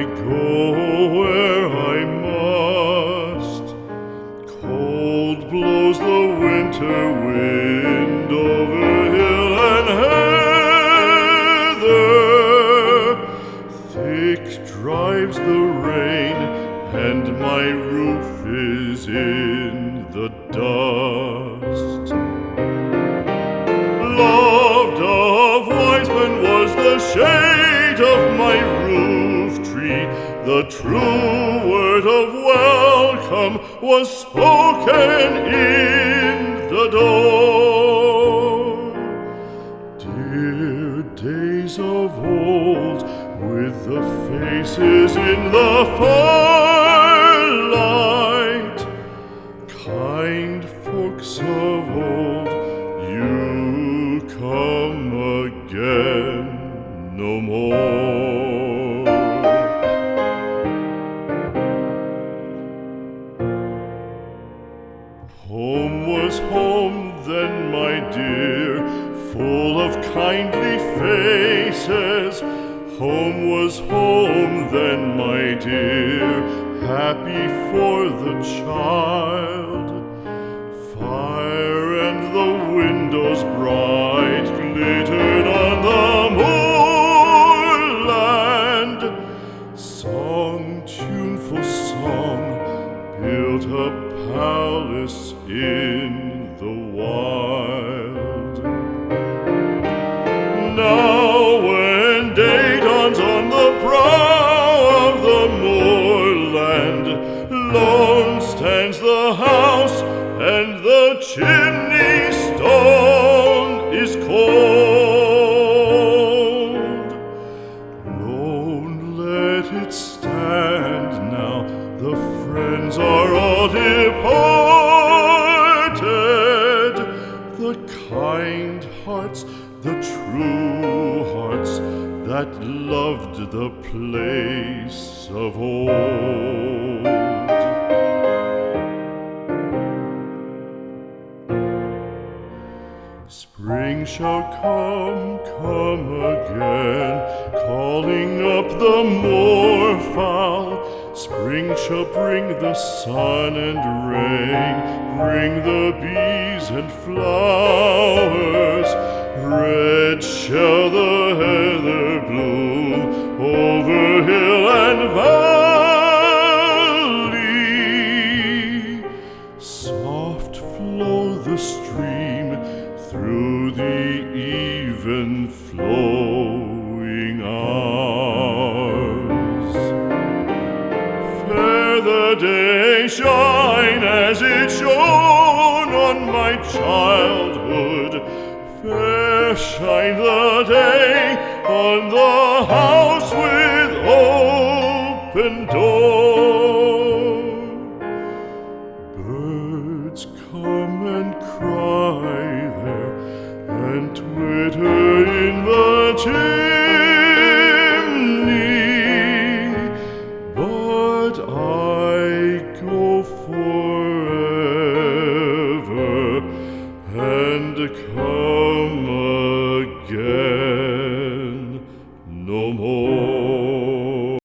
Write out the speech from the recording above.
go where I must. Cold blows the winter wind over hill and heather. Thick drives the rain, and my roof is in the dust. Loved of wise men was the shade of my roof tree. The true word of welcome was spoken in the door. Dear days of old, with the faces in the firelight, kind folks of old, you come again no more. Home was home then, my dear, full of kindly faces. Home was home then, my dear, happy for the child. Fire and the windows bright glittered on the moorland. Song, tuneful song, built a palace in the wild. Now when day dawns on the brow of the moorland, lone stands the house, and the chimney stone is cold. Lone let it stand now, the friends are all departed. The kind hearts, the true hearts, that loved the place of old. Spring shall come again, calling up the moorfowl. Spring shall bring the sun and rain, bring the bees and flowers. Red shall the heather bloom over hill and valley. Soft flow the stream through the even flowing hours. Fair the day shine as it shone on my childhood. Fair shine the day on the house with open door. Birds come and cry there, and twitter in the chimney, but I go forever and come again no more.